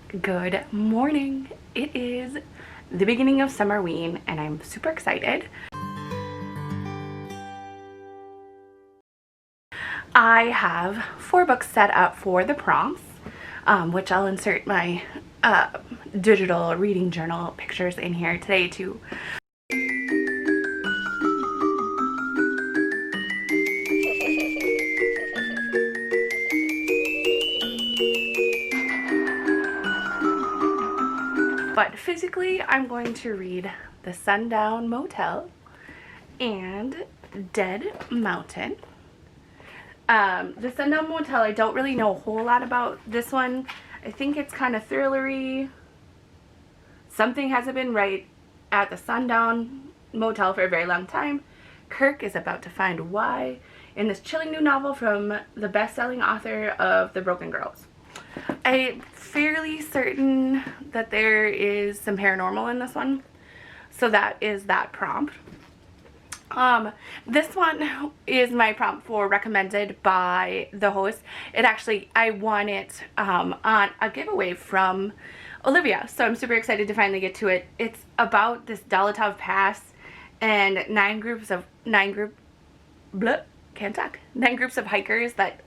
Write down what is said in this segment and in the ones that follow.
Good morning. It is the beginning of Summerween and I'm super excited. I have 4 books set up for the prompts, which I'll insert my digital reading journal pictures in here today too. But physically, I'm going to read The Sundown Motel and Dead Mountain. The Sundown Motel, I don't really know a whole lot about this one. I think it's kind of thrillery. Something hasn't been right at the Sundown Motel for a very long time. Kirk is about to find why in this chilling new novel from the best-selling author of The Broken Girls. I'm fairly certain that there is some paranormal in this one, so that is that prompt. This one is my prompt for recommended by the host. I won it on a giveaway from Olivia, so I'm super excited to finally get to it. It's about this Dalatov Pass and 9 groups of hikers that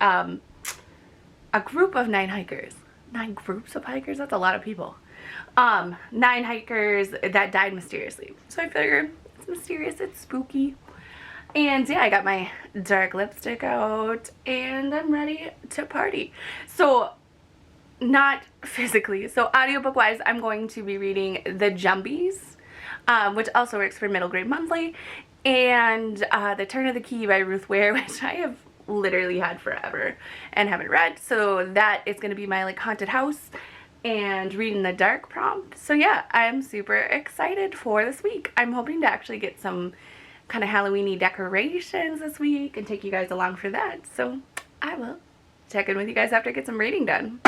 a group of 9 hikers. 9 groups of hikers? That's a lot of people. 9 hikers that died mysteriously. So I figure it's mysterious, it's spooky. And yeah, I got my dark lipstick out and I'm ready to party. So, not physically. So audiobook wise, I'm going to be reading The Jumbies, which also works for Middle Grade Monthly, and The Turn of the Key by Ruth Ware, which I have literally had forever and haven't read. So that is going to be my like haunted house and read in the dark prompt. So yeah, I'm super excited for this week. I'm hoping to actually get some kind of Halloween-y decorations this week and take you guys along for that. So I will check in with you guys after I get some reading done.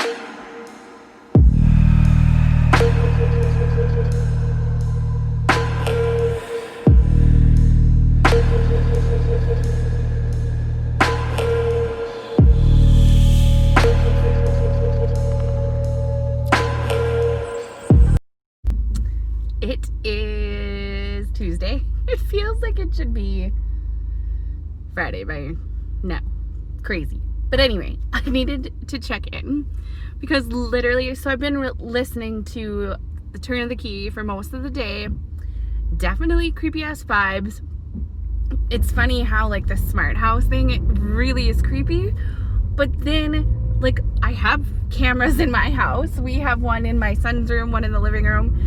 It is Tuesday. It feels like it should be Friday by now. Crazy. But anyway, I needed to check in because literally, so I've been listening to The Turn of the Key for most of the day. Definitely creepy ass vibes. It's funny how like the smart house thing, it really is creepy. But then like I have cameras in my house. We have one in my son's room, one in the living room,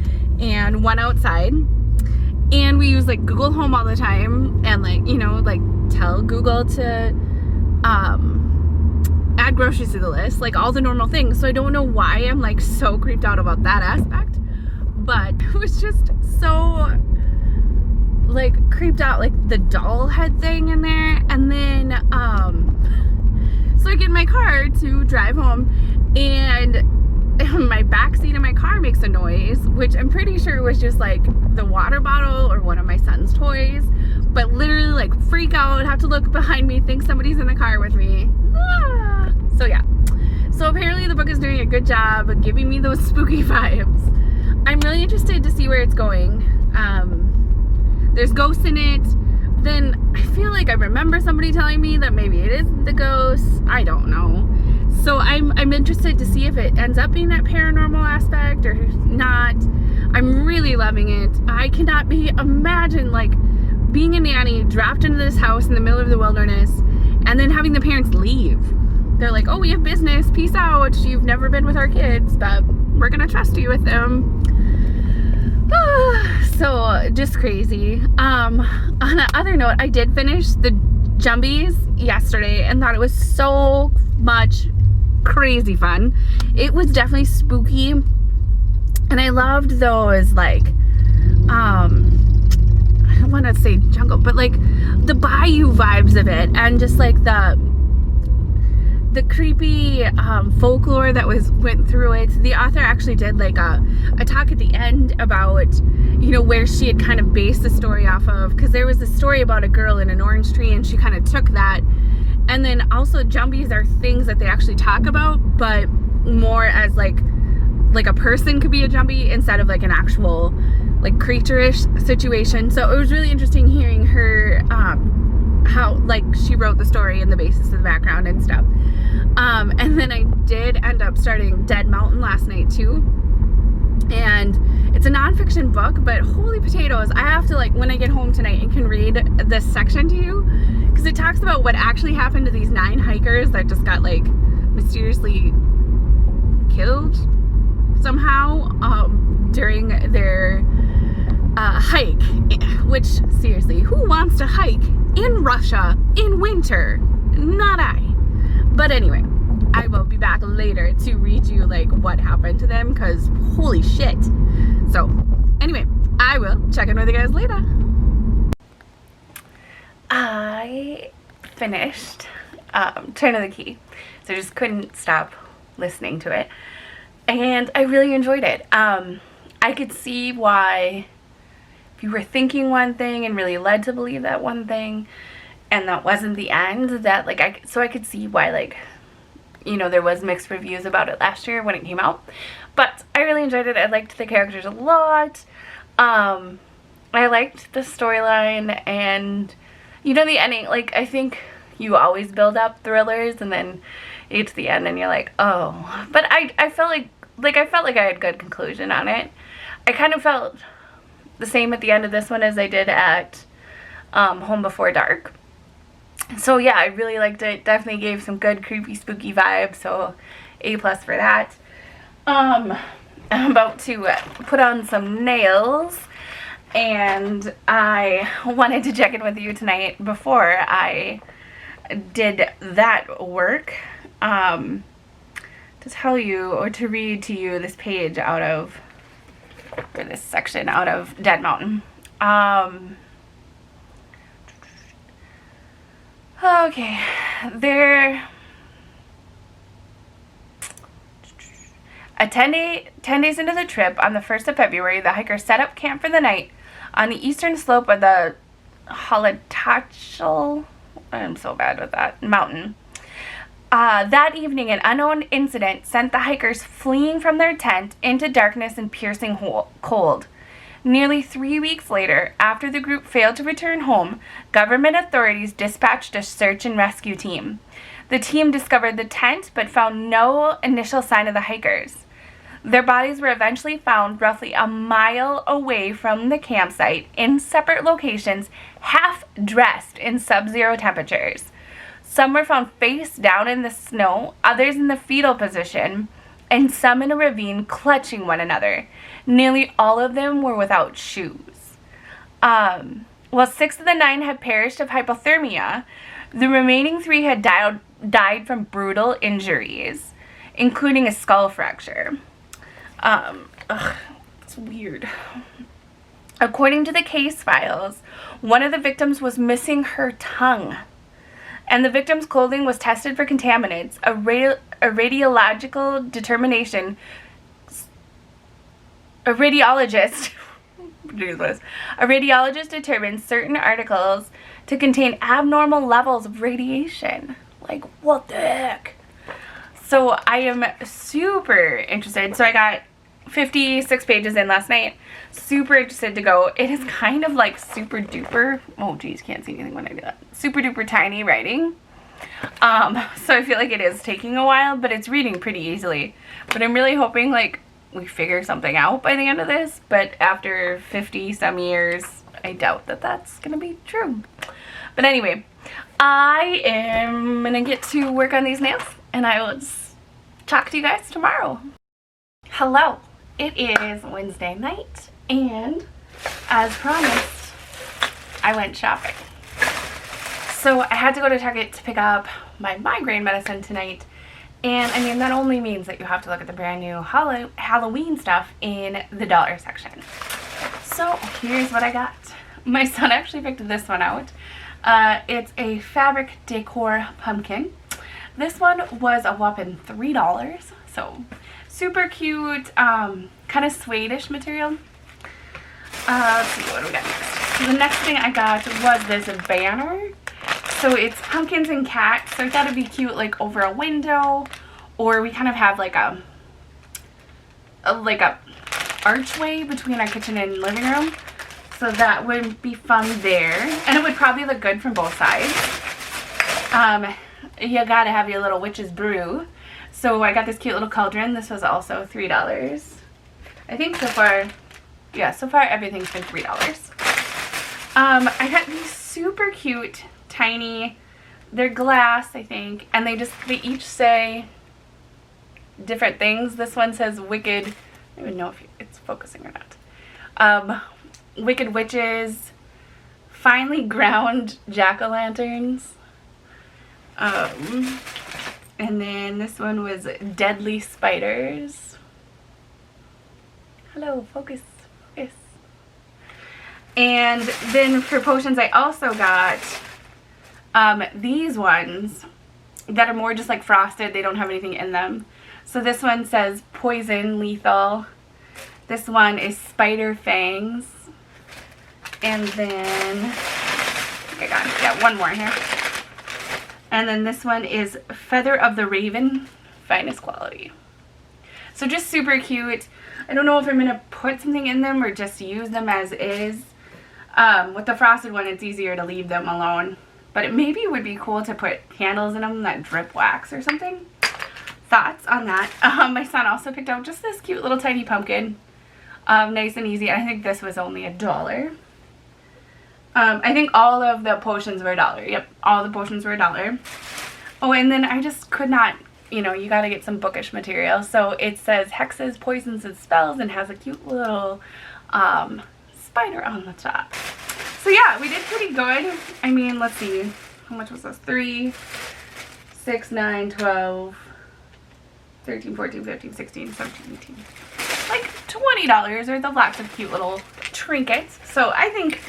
and one outside. And we use like Google Home all the time and like, you know, like tell Google to add groceries to the list, like all the normal things. So I don't know why I'm like so creeped out about that aspect, but it was just so like creeped out, like the doll head thing in there. And then so I get in my car to drive home and my back seat of my car makes a noise, which I'm pretty sure was just like the water bottle or one of my son's toys, but literally like freak out, have to look behind me, think somebody's in the car with me. So yeah, so apparently the book is doing a good job of giving me those spooky vibes. I'm really interested to see where it's going. There's ghosts in it. Then I feel like I remember somebody telling me that maybe it is the ghosts. I don't know. So I'm interested to see if it ends up being that paranormal aspect or not. I'm really loving it. I cannot imagine like being a nanny dropped into this house in the middle of the wilderness and then having the parents leave. They're like, oh, we have business, peace out. You've never been with our kids, but we're gonna trust you with them. So just crazy. On another note, I did finish The Jumbies yesterday and thought it was so much crazy fun. It was definitely spooky and I loved those like I don't want to say jungle, but like the bayou vibes of it, and just like the creepy folklore that went through it. The author actually did like a talk at the end about, you know, where she had kind of based the story off of, because there was a story about a girl in an orange tree and she kind of took that. And then also jumbies are things that they actually talk about, but more as like like a person could be a jumpy instead of like an actual like creature-ish situation. So it was really interesting hearing her how like she wrote the story and the basis of the background and stuff. And then I did end up starting Dead Mountain last night too, and it's a nonfiction book, but holy potatoes, I have to, like, when I get home tonight and can read this section to you, because it talks about what actually happened to these 9 hikers that just got like mysteriously killed somehow during their hike, which seriously, who wants to hike in Russia in winter? Not I. But anyway, I will be back later to read you like what happened to them, because holy shit. So anyway, I will check in with you guys later. I finished Turn of the Key, so I just couldn't stop listening to it, and I really enjoyed it. I could see why, if you were thinking one thing and really led to believe that one thing and that wasn't the end, that like I could see why, like, you know, there was mixed reviews about it last year when it came out, but I really enjoyed it. I liked the characters a lot. I liked the storyline, and you know, the ending, like, I think you always build up thrillers and then you get to the end and you're like, oh, but I felt like I had good conclusion on it. I kind of felt the same at the end of this one as I did at Home Before Dark. So yeah, I really liked it. Definitely gave some good creepy spooky vibes, so A+ for that. I'm about to put on some nails, and I wanted to check in with you tonight before I did that work, to tell you, or to read to you, this page out of, or this section out of Dead Mountain. Okay, there. 10 days into the trip, on the 1st of February, the hikers set up camp for the night on the eastern slope of the Halatachal, I'm so bad with that, mountain. That evening, an unknown incident sent the hikers fleeing from their tent into darkness and piercing cold. Nearly 3 weeks later, after the group failed to return home, government authorities dispatched a search and rescue team. The team discovered the tent but found no initial sign of the hikers. Their bodies were eventually found roughly a mile away from the campsite in separate locations, half dressed in sub-zero temperatures. Some were found face down in the snow, others in the fetal position, and some in a ravine clutching one another. Nearly all of them were without shoes. While 6 of the 9 had perished of hypothermia, the remaining 3 had died from brutal injuries, including a skull fracture. It's weird. According to the case files, one of the victims was missing her tongue, and the victim's clothing was tested for contaminants. A radiological determination, a radiologist determined certain articles to contain abnormal levels of radiation. Like, what the heck? So I am super interested. So I got 56 pages in last night. Super interested to go. It is kind of like super duper, oh geez, can't see anything when I do that. Super duper tiny writing. So I feel like it is taking a while, but it's reading pretty easily. But I'm really hoping like we figure something out by the end of this. But after 50 some years, I doubt that that's gonna be true. But anyway, I am gonna get to work on these nails, and I will talk to you guys tomorrow. Hello, it is Wednesday night, and as promised, I went shopping. So I had to go to Target to pick up my migraine medicine tonight, and I mean, that only means that you have to look at the brand new Halloween stuff in the dollar section. So here's what I got. My son actually picked this one out. It's a fabric decor pumpkin. This one was a whopping $3, so super cute, kind of suede-ish material. Let's see, what do we got next? So the next thing I got was this banner. So it's pumpkins and cats, so I thought it'd be cute like over a window, or we kind of have like a like a archway between our kitchen and living room. So that would be fun there. And it would probably look good from both sides. You gotta have your little witch's brew. So I got this cute little cauldron. This was also $3. I think so far, yeah, so far everything's been $3. I got these super cute, tiny, they're glass, I think, and they each say different things. This one says wicked, I don't even know if it's focusing or not. Wicked witches, finely ground jack-o'-lanterns. And then this one was deadly spiders. Hello, focus, focus. And then for potions, I also got these ones that are more just like frosted. They don't have anything in them. So this one says poison, lethal. This one is spider fangs. And then, I got one more here. And then this one is Feather of the Raven, finest quality. So just super cute. I don't know if I'm going to put something in them or just use them as is. With the frosted one, it's easier to leave them alone. But it maybe would be cool to put candles in them that drip wax or something. Thoughts on that? My son also picked out just this cute little tiny pumpkin. Nice and easy. I think this was only $1. I think all of the potions were $1. Yep, all the potions were $1. Oh, and then I just could not, you know, you gotta get some bookish material. So it says hexes, poisons, and spells, and has a cute little spider on the top. So yeah, we did pretty good. I mean, let's see, how much was this? 3, 6, 9, 12, 13, 14, 15, 16, 17, 18. Like $20 worth of lots of cute little trinkets. So I think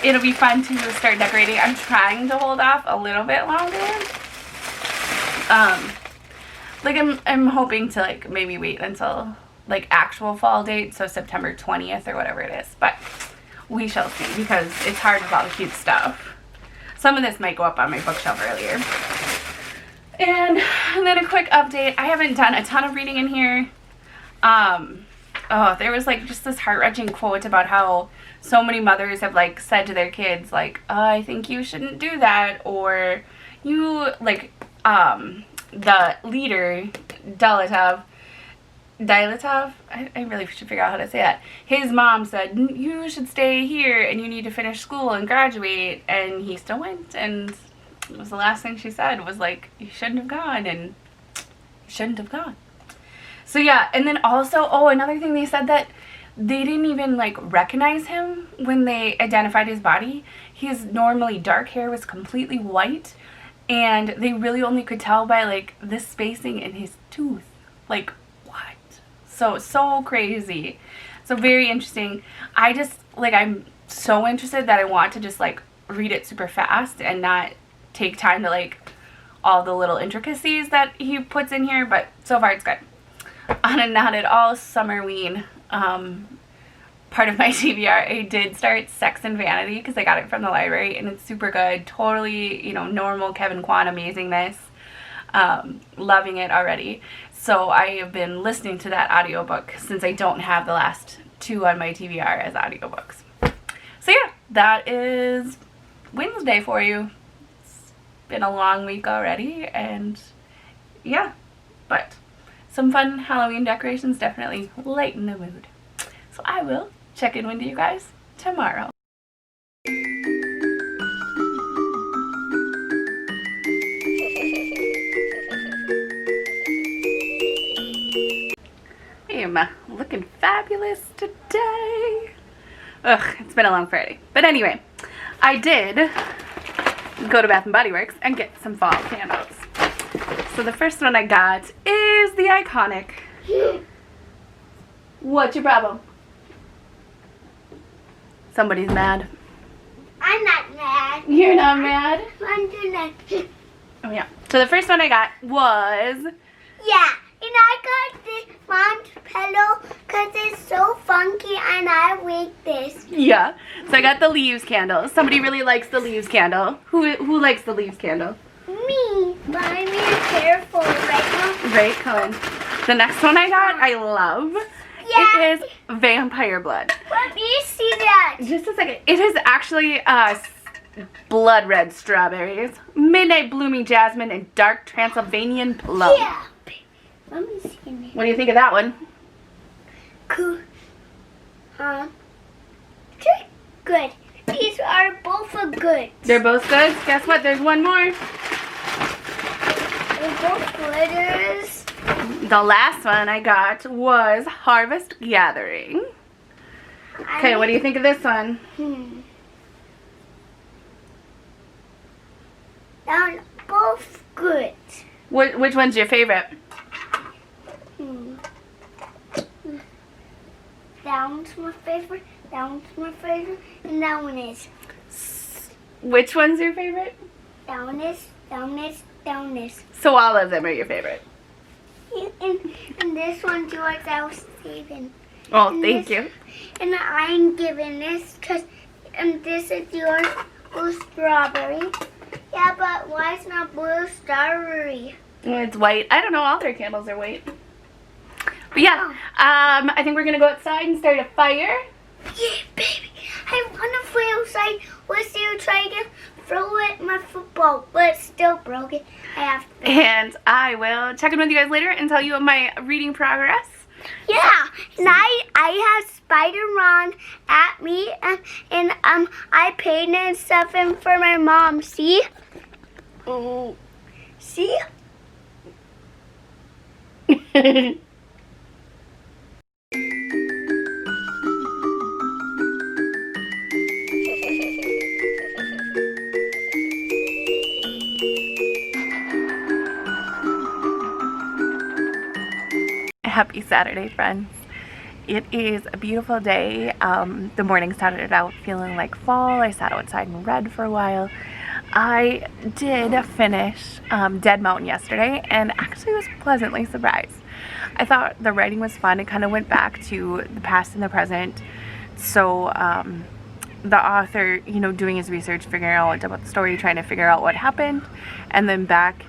it'll be fun to start decorating. I'm trying to hold off a little bit longer. Like I'm hoping to like maybe wait until like actual fall date, so September 20th or whatever it is. But we shall see, because it's hard with all the cute stuff. Some of this might go up on my bookshelf earlier. And then a quick update. I haven't done a ton of reading in here. Oh, there was like just this heart-wrenching quote about how so many mothers have like said to their kids like, oh, I think you shouldn't do that, or you like the leader Dyatlov, I really should figure out how to say that. His mom said you should stay here and you need to finish school and graduate, and he still went, and it was the last thing she said was like, you shouldn't have gone, and you shouldn't have gone. So yeah, and then also, oh, another thing, they said that they didn't even like recognize him when they identified his body. His normally dark hair was completely white, and they really only could tell by like the spacing in his tooth. Like, what? So crazy. So very interesting. I just, like, I'm so interested that I want to just like read it super fast and not take time to like all the little intricacies that he puts in here, but so far it's good. On a not at all Summerween part of my TBR, I did start Sex and Vanity because I got it from the library, and it's super good. Totally, you know, normal Kevin Kwan amazingness. Loving it already. So I have been listening to that audiobook since I don't have the last 2 on my TBR as audiobooks. So yeah, that is Wednesday for you. It's been a long week already, and yeah, but some fun Halloween decorations definitely lighten the mood. So I will check in with you guys tomorrow. I am looking fabulous today. Ugh, it's been a long Friday. But anyway, I did go to Bath & Body Works and get some fall candles. So the first one I got is the iconic. What's your problem? Somebody's mad. I'm not mad. You're not mad? I'm just like, Oh yeah. So the first one I got was... yeah, and I got this mom's pillow because it's so funky and I like this. Yeah. So I got the leaves candle. Somebody really likes the leaves candle. Who likes the leaves candle? Me, but I'm being careful right now. Right, Colin. The next one I got, I love. Yeah. It is Vampire Blood. Let me see that. Just a second. It is actually blood red strawberries, midnight blooming jasmine, and dark Transylvanian plum. Yeah. Let me see it. What do you think of that one? Cool. Good. These are both good. They're both good. Guess what? There's one more. They're both glitters. The last one I got was Harvest Gathering. Okay, what do you think of this one? They're both good. Which one's your favorite? That one's my favorite. That one's my favorite. And that one is. Which one's your favorite? That one is. That one is. That one is. So all of them are your favorite. And this one's yours. I was saving. Oh, And thank this- you. And I'm giving this because. And this is yours. Blue strawberry. Yeah, but why is not blue strawberry? It's white. I don't know. All their candles are white. But yeah, I think we're gonna go outside and start a fire. Yeah, baby. I want to play outside. Let's see you try to throw it my football, but it's still broken. I have to. And I will check in with you guys later and tell you of my reading progress. Yeah, and I have Spider-Man at me, and I painted stuff in for my mom. See? Oh, see? Happy Saturday, friends. It is a beautiful day. The morning started out feeling like fall. I sat outside and read for a while. I did finish Dead Mountain yesterday and actually was pleasantly surprised. I thought the writing was fun. It kind of went back to the past and the present. So the author, you know, doing his research, figuring out about the story, trying to figure out what happened, and then back,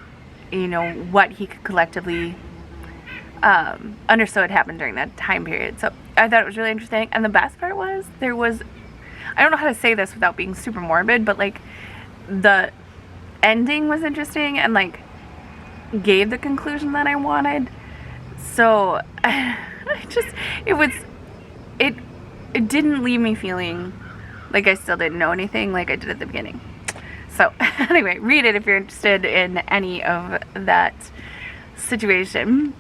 you know, what he could collectively understood happened during that time period. So I thought it was really interesting. And the best part was there was, I don't know how to say this without being super morbid, but like the ending was interesting and like gave the conclusion that I wanted. So it didn't leave me feeling like I still didn't know anything like I did at the beginning. So anyway, read it if you're interested in any of that situation.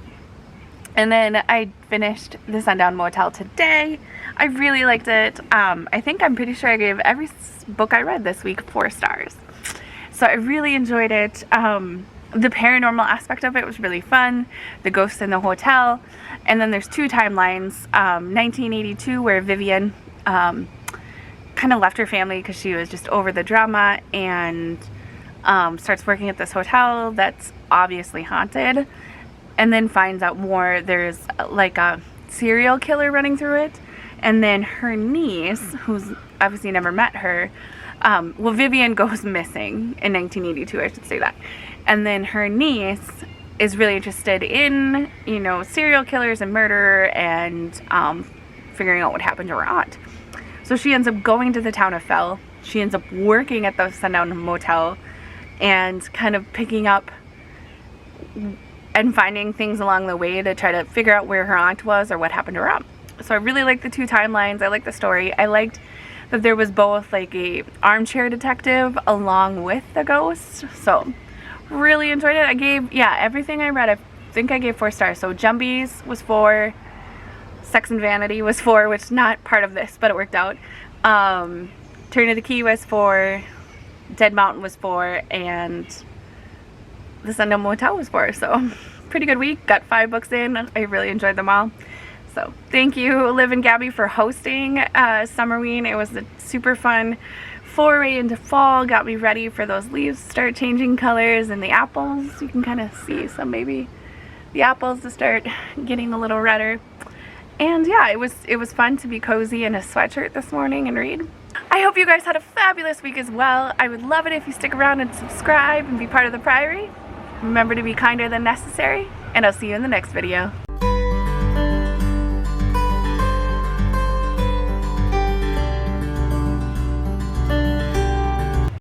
And then I finished The Sundown Motel today. I really liked it. I think I'm pretty sure I gave every book I read this week 4 stars. So I really enjoyed it. The paranormal aspect of it was really fun. The ghosts in the hotel. And then there's 2 timelines. 1982 where Vivian kind of left her family because she was just over the drama and starts working at this hotel that's obviously haunted. And then finds out more, there's like a serial killer running through it. And then her niece, who's obviously never met her, well, Vivian goes missing in 1982, I should say that. And then her niece is really interested in, you know, serial killers and murder and figuring out what happened to her aunt. So she ends up going to the town of Fell. She ends up working at the Sundown Motel and kind of picking up and finding things along the way to try to figure out where her aunt was or what happened to her aunt. So I really liked the 2 timelines. I liked the story. I liked that there was both like a armchair detective along with the ghost. So really enjoyed it. I gave, yeah, everything I read, I think I gave 4 stars. So Jumbies was 4, Sex and Vanity was 4, which is not part of this, but it worked out. Turn of the Key was 4, Dead Mountain was 4, and The Sundown Motel was 4. So pretty good week. Got 5 books in. I really enjoyed them all. So thank you, Liv and Gabby, for hosting Summerween. It was a super fun foray into fall. Got me ready for those leaves to start changing colors, and the apples, you can kind of see some, maybe the apples to start getting a little redder. And yeah, it was fun to be cozy in a sweatshirt this morning and read. I hope you guys had a fabulous week as well. I would love it if you stick around and subscribe and be part of the Priory. Remember to be kinder than necessary, and I'll see you in the next video.